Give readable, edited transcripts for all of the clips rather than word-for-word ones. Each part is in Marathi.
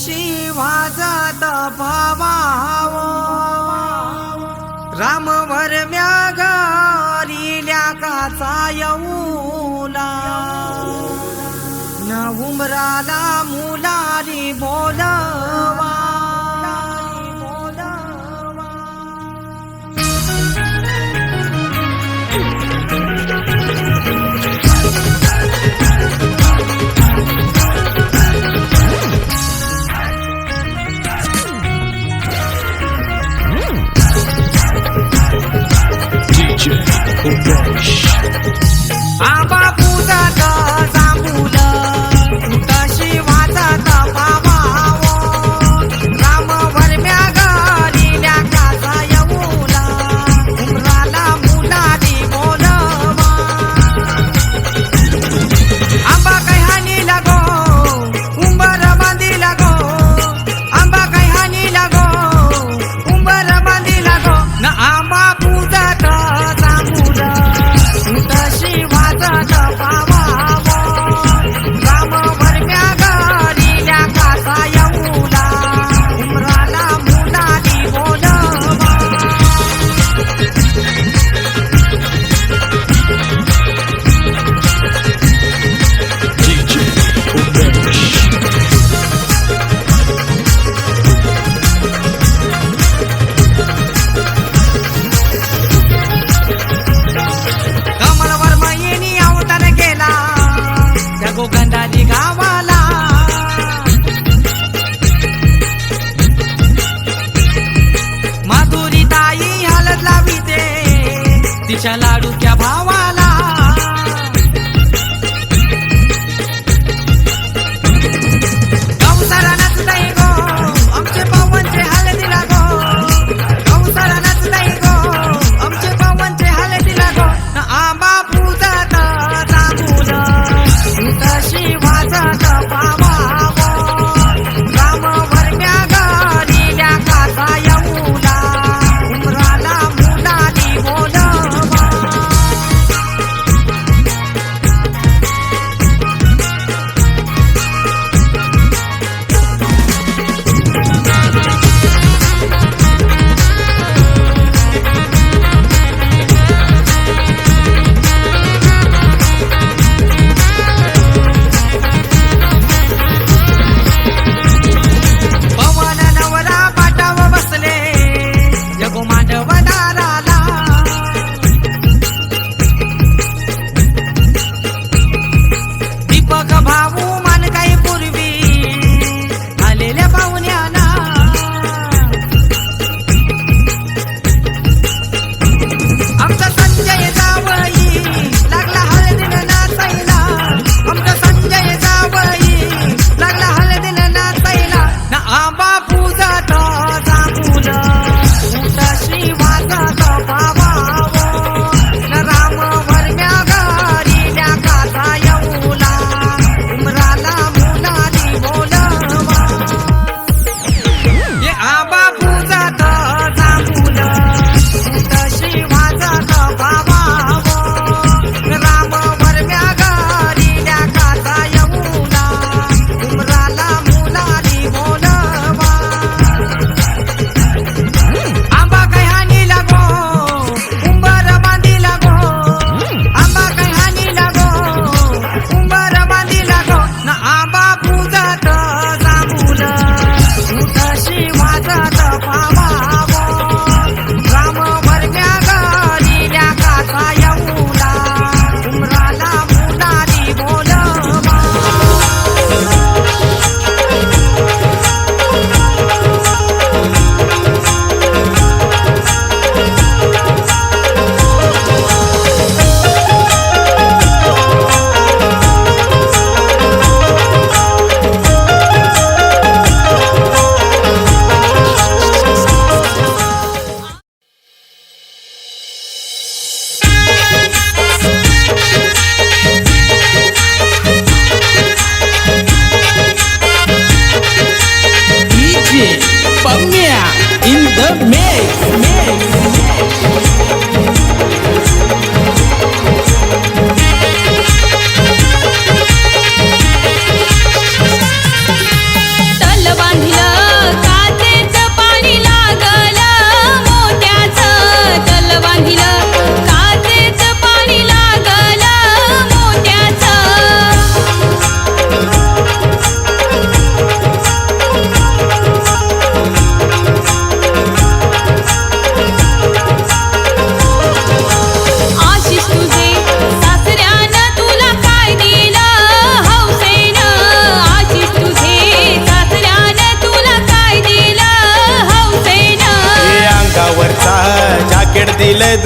शिवाजात भावावो राम भरम्या घरिल्या काचा येऊला न उमराला मुलारी बोलवा आबा पूजात जांभूल कुठं शिवाजात भावावो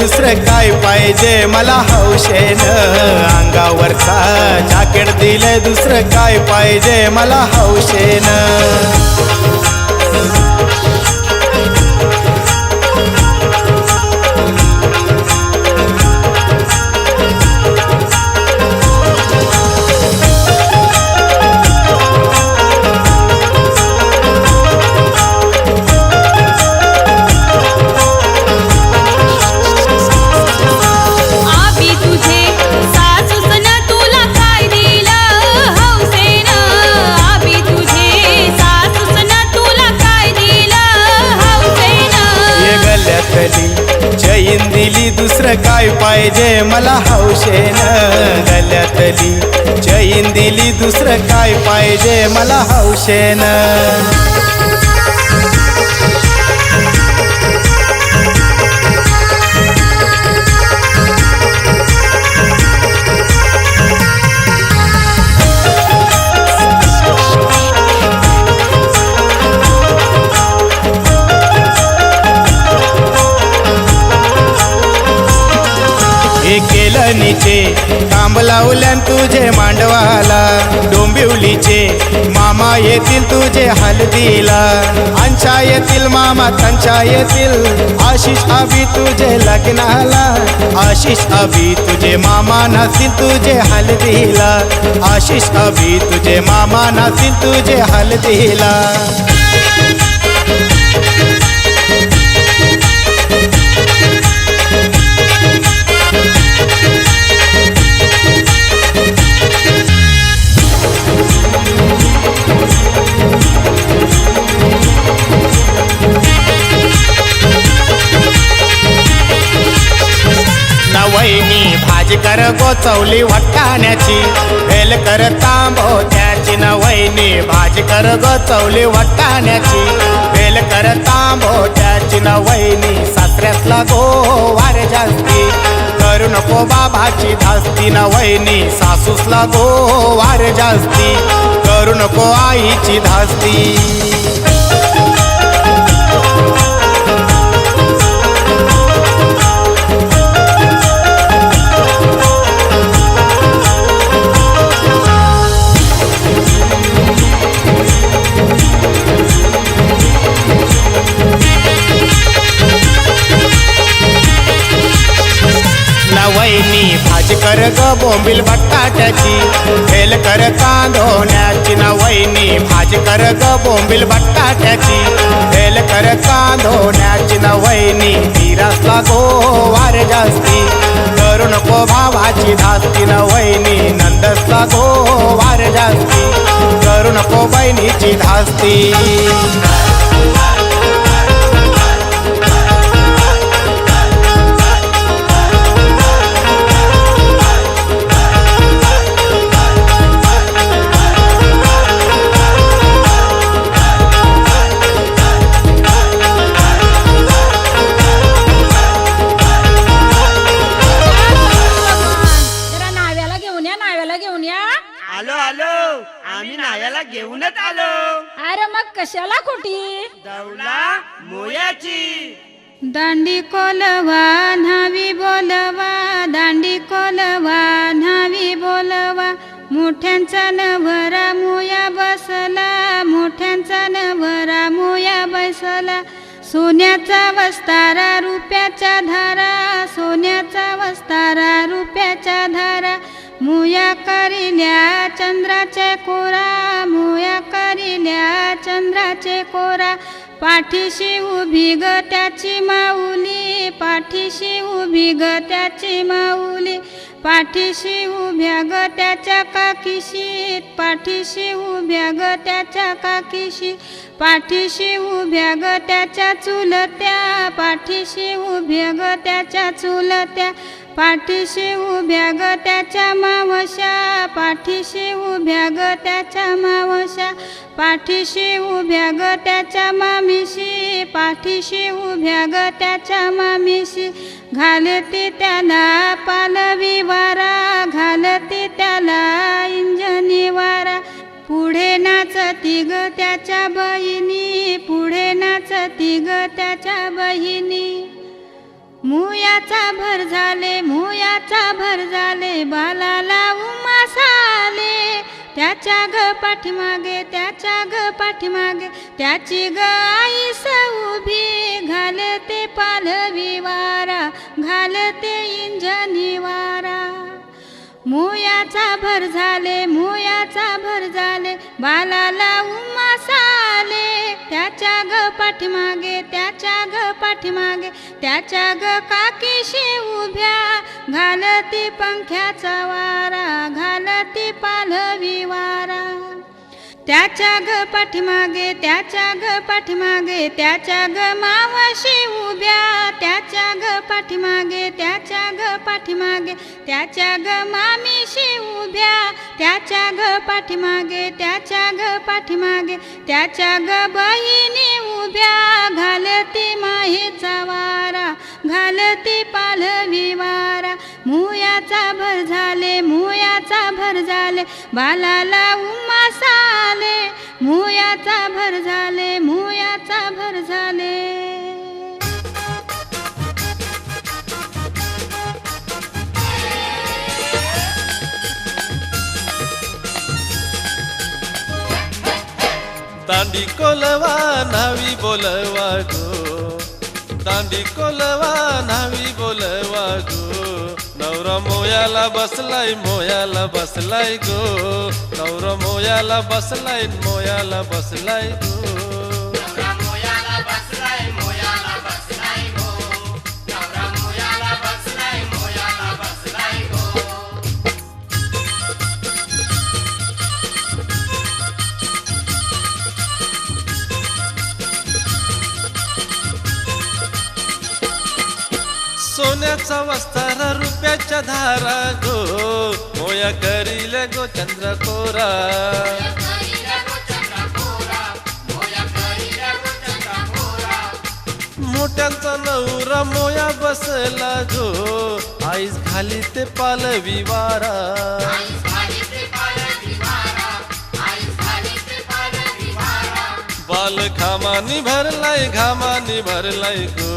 दुसरं काय पाहिजे मला हौशेन, अंगावरचा जॅकेट दिलंय दुसरं काय पाहिजे मला हौशेन. चैन दिली दुसरं काय पाहिजे मला हौशेन, गल्यातली चैन दिली दुसरं काय पाहिजे मला हौशेन. केलं नीचे कांब लावल्यान तुझे मांडवाला, डोंबिवलीचे मामा येतील तुझे हल्दीला, अंशा येतील मामा त्यांच्या येतील, आशिष अभि तुझे लग्नाला, आशिष अभि तुझे मामा नसतील तुझे हल्दीला, आशिष अभि तुझे मामा नसतील तुझे हल्दीला. नवैनी भाजी कर गोचवली वट्टाण्याची, भेल कर तांबोत्याची, नवैनी भाजी कर गोचवली वट्टाण्याची, भेल कर तांबोत्याची, नवैनी सासऱ्यातला गोवार जास्ती, करू नको बाबाची धास्ती, नवैनी सासूसला गोवार जास्ती, करू नको आईची धास्ती. नवैनी भाजी कर ग बोंबील बटाट्याची, भेल कर कांदोण्याची, नवैनी भाजी कर ग बोंबील बटाट्याची, भेल कर कांदोण्याची, नवैनी धीरासला गोवार जास्ती, करू नको भावाची धास्ती, नवैनी नंदसला गोवार जास्ती, करू नको बहिणीची धास्ती. आलो आलो, आम्ही नायाला घेऊनच आलो. अरे मग कशाला खोटी दौला मोयाची. दांडी कोलवा न्हावी बोलवा, दांडी कोलवा न्हावी बोलवा, मोठ्यांचा नवरा मोया बसला, मोठ्यांचा नवरा मोया बसला, सोन्याचा वस्तारा रुपयाच्या धारा, सोन्याचा वस्तारा रुपयाच्या धारा, मोया करिल्या चंद्राचे कोरा, मोया करिल्या चंद्राचे कोरा, पाठीशी उभी ग त्याची माऊली, पाठीशी उभी ग त्याची माऊली, पाठीशी उभ्या ग त्याच्या काकीशी, पाठीशी उभ्या ग त्याच्या काकीशी, पाठीशी उभ्या ग त्याच्या चुलत्या, पाठीशी उभ्या ग त्याच्या चुलत्या, पाठीशी उभ्या ग त्याच्या मावश्या, पाठीशी उभ्या ग त्याच्या मावश्या, पाठीशी उभ्या ग त्याच्या मामीशी, पाठीशी उभ्या ग त्याच्या मामीशी, घालते त्याला पालवी वारा, घालते त्याला इंजनी वारा, पुढे नाचती ग त्याच्या बहिणी, पुढे नाचती ग त्याच्या बहिणी, मुयाचा भर झाले मुयाचा भर झाले बालाला उमास आले त्याच्या ग पाठीमागे त्याच्या ग पाठीमागे त्याची ग आईस उभी घालते पालवी वारा घालते इंजनी वारा मुयाचा भर झाले मुयाचा भर झाले बालाला उमास आले त्याच्या ग पाठीमागे त्याच्या ग पाठीमागे त्याच्या ग काकीशी उभ्या घालती पंख्याचा वारा घालती पालवी वारा त्याच्या ग पाठीमागे त्याच्या ग पाठीमागे त्याच्या ग मावशी उभ्या त्याच्या ग पाठीमागे त्याच्या ग पाठीमागे त्याच्या ग मामीशी उभ्या त्याच्या ग पाठीमागे त्याच्या ग पाठीमागे त्याच्या ग बहिणी उभ्या घालती माहीचा वारा घालती पालवी वारा मुयाचा भर झाले मुयाचा भर झाले बालाला उमास आले मुयाचा भर झाले मुयाचा भर झाले दांडी कोलवा न्हावी बोलवा गो दांडी कोलवा न्हावी बोलवा गो नवरा मोयाला बसलाय गो नवरा मोयाला बसलाय गो सोन्याचा वस्तारा रुपयाच्या धारा गो मोया करील गो चंद्रकोरा मोठ्यांचा नवरा मोया बसला गो आईस घाली ते पालवी वारा बाल घामानी भरलाय गो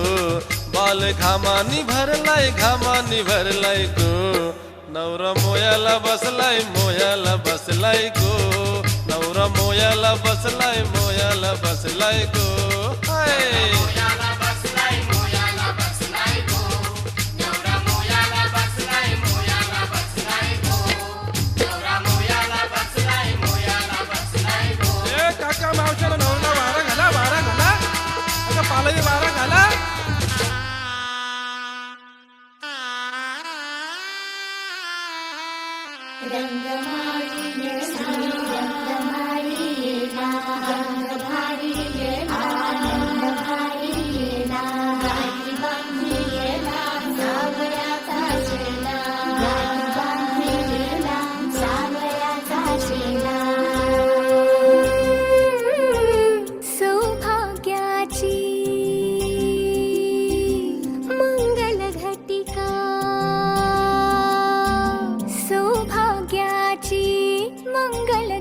बाल घामानी भरलाय गो नवरा मोयाला बसलाय गो नवरा मोयाला बसलाय गो हाय काका मावशाला नवरा वारा घाला आता पालवी वारा घाला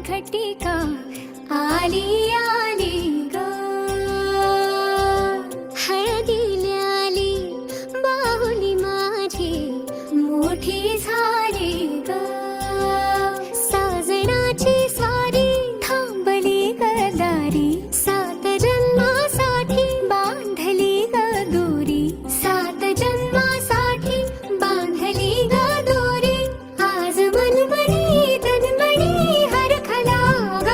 घटिका आली आली ग हळदीला आली बाहुली माझी मोठी झाली ग साजणाची स्वारी थांबली गदारी सात जन्मासाठी बांधली ग दोरी सात जन्मासाठी बांधली ग दोरी आज मनमणी तन्मणी हरखला ग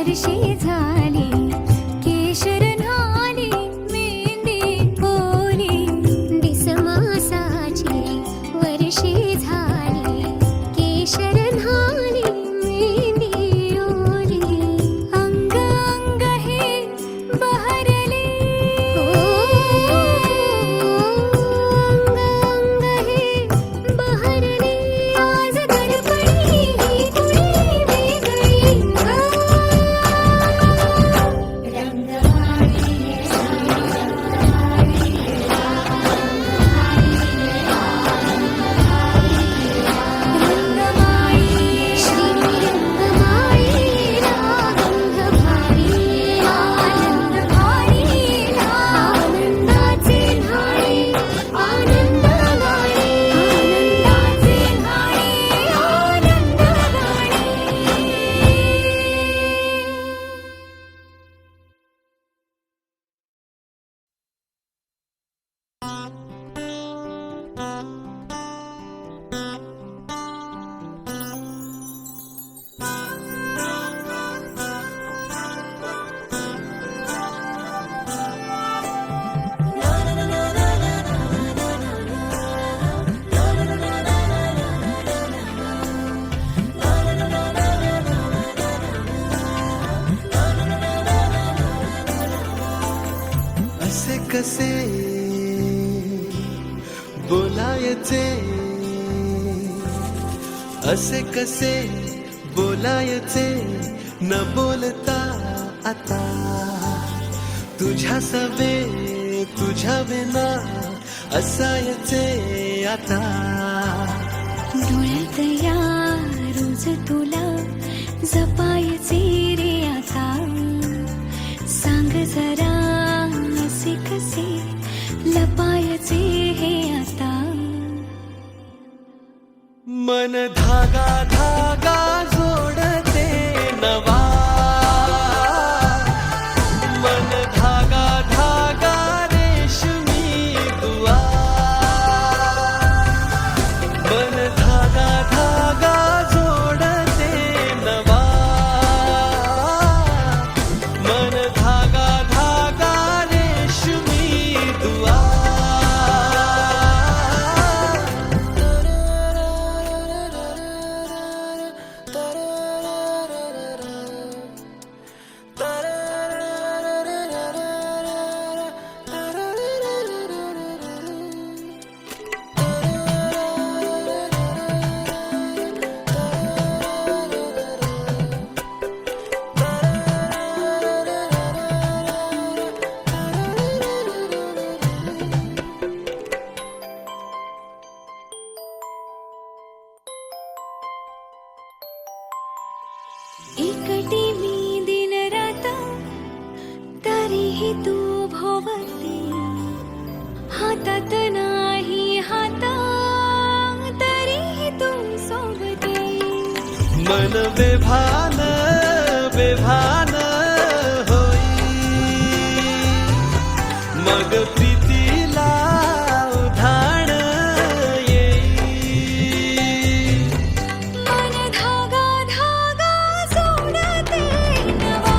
वर्षे झाली केशर न्हाली मेहंदी ओली डिसमासाची वर्षे झाली केशर न्हाली मेहंदी ओली अंग अंग हे बहरले अंग अंग हे बहरले आज गडबडी ही कुणी वेगळी रंगमाळी श्री रंगमाळी आनंद भारी आनंद भारी आनंदाचे न्हाळे आनंद गाणे आनंदाचे न्हाळे आनंद गाणे असे कसे बोलायचे असे कसे बोलायचे न बोलता आता तुझ्या सवे तुझ्या विना असायचे आता डोळ्यात या रोज तुला जपायचे रे आता सांग जरा असे कसे लपायचे हे आता मन धागा धागा जोडते नवा मन धागा धागा रेशमी दुआ मन धागा धागा जोडते नवा मन धागा धागा रेशमी दुआ एकटी मी दिन रात तरीही तू भोवती हातात नाही हात तरीही तू सोबती मन बेभान बेभान होई मग प्रीतीला उधाण येई मन धागा धागा जोडते नवा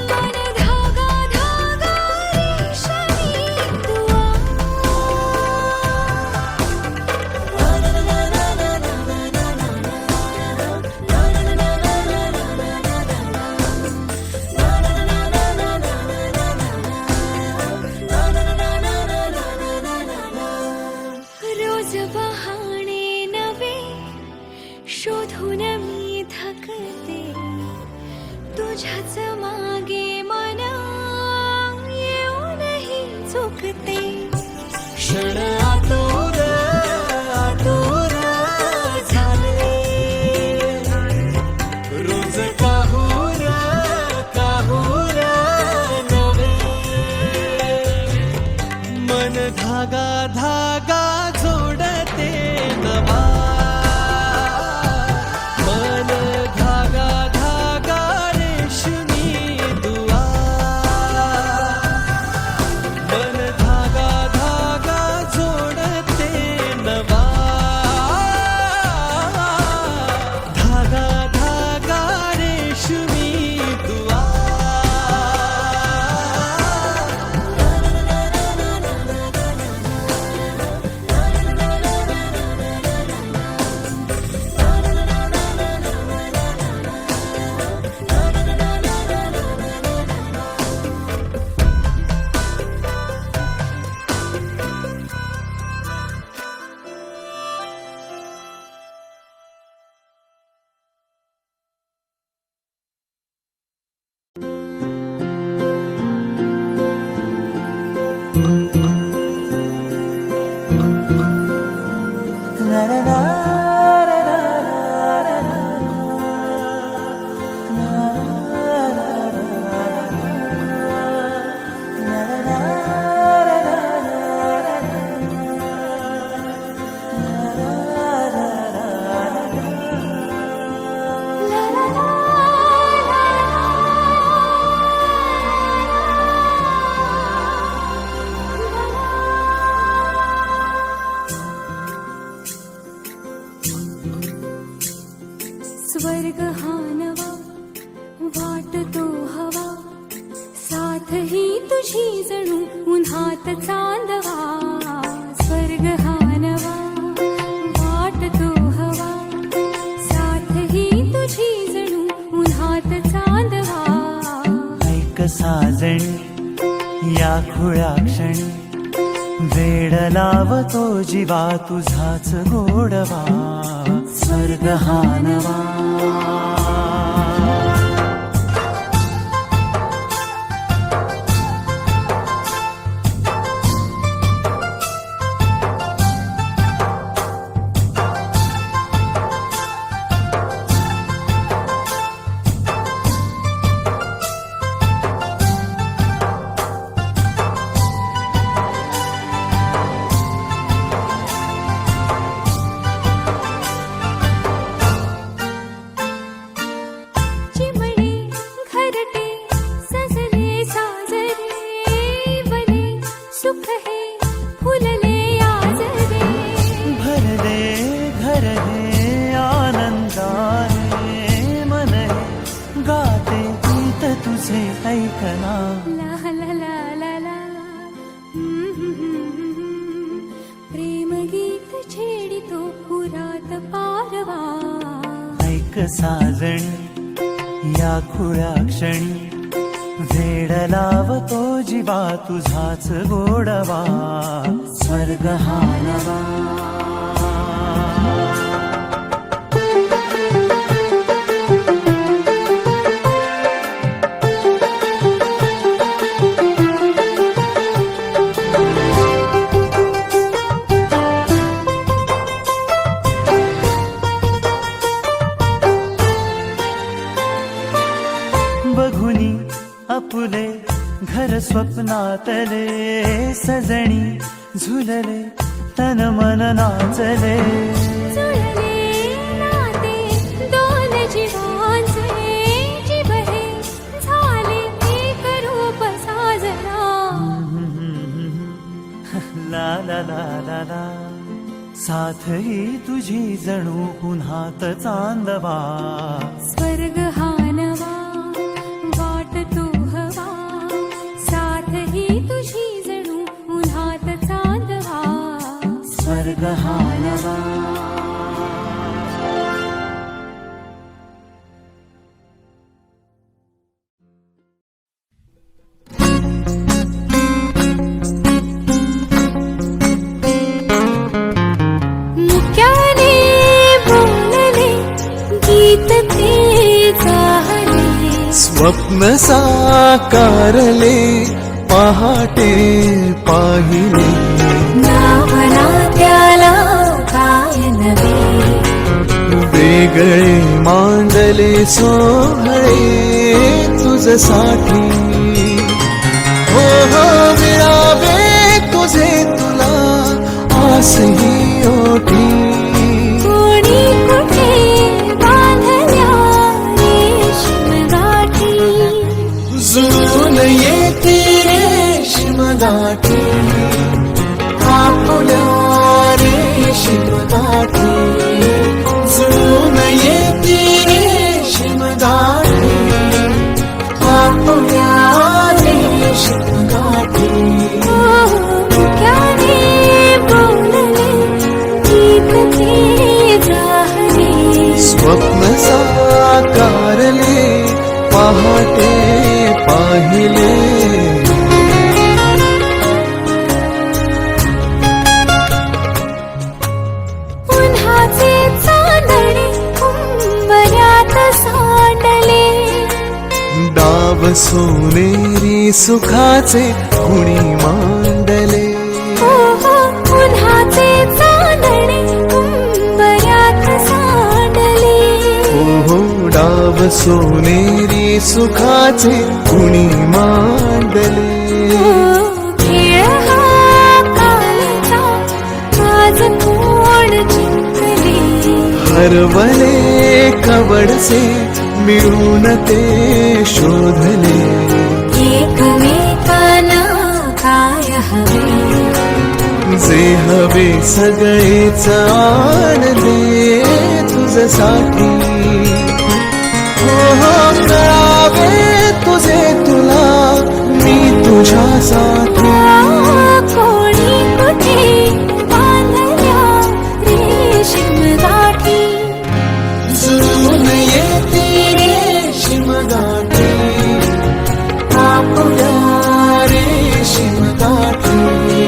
मन धागा धागा रेशमी दुआ रोज बहाणे नवे शोधून मी थकते तुझ्याच मागे मन येऊनही चुकते क्षण आतुर आतुर झाले रोज काहूर काहूर नवे मन धागा धागा जोडते नवा मन धागा धागा रेशमी दुआ मन धागा धागा जोडते घानवा वाटतो हवा साथ ही तुझी जणू उन्हात चांदवा स्वर्ग हानवा वाटतो हवा साथ ही तुझी जणू उन्हात चांदवा ऐक साजणी या खुळ्या क्षणी वेड लावतो जीवा तुझाच गोडवा स्वर्ग हानवा चिमणे घरटे सजले साजरे वने सुख हे फुलले आजरे भरले घर हे आनंदाने मन हे गाते गीत तुझे ऐकना ला ला ला ला ला प्रेम गीत छेडितो पुरात पारवा ऐक साजणी या खुळ्या क्षणी वेड लावतो जीवा तुझाच गोडवा स्वर्ग हानवा बघुनी आपुले घर स्वप्नातले सजणी झुलले तन मन नाचले जुळले नाते दोन जीवांचे जीव हे झाले एक रूप साजना ला ला ला ला ला साथ ही तुझी जणू पुन्हात चांदवा स्वर्ग हानवा वाटतो हवा साथ ही तुझी जणू उन्हात चांदवा स्वर्ग हानवा मुक्याने बोलले गीत ते जाहले स्वप्न साकारले पहाटे पाहिले नावना त्याला काय नवे वेगळे मांडले सोहळे तुझसाठी हो हो मिळावे तुझे तुला आसही ओठी कोणी कुठे बांधल्या रेशीम गाठी जुळून येते रेशीम गाठी आपुल्या रेशीम गाठी जुळून येते रेशीम गाठी आपुल्या रेशीम गाठी मुक्याने बोलले गीत ते जाहले स्वप्न साकारले पहाटे पाहिले उन्हाचे चांदणे उंबऱ्यात सांडले डाव सोनेरी सुखाचे कुणी मांडले हो हो उन्हाचे चांदणे उंबऱ्यात सांडले हो डाव सोनेरी सुखाचे कुणी मांडले खेळ हा कालचा आज कोण जिंकले हरवले कवडसे मिळून ते शोधले एकमेकांना काय हवे जे हवे सगळेच आणले तुझ्यासाठी साथी कोणी कुठे बांधल्या रेशीम गाठी जुळून येते रेशीम गाठी आपल्या रेशीम गाठी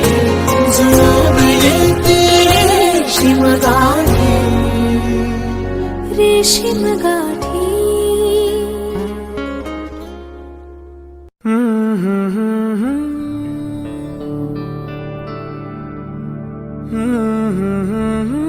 जुळून येते रेशीम गाठी रेशीम गाठी Mm-hmm.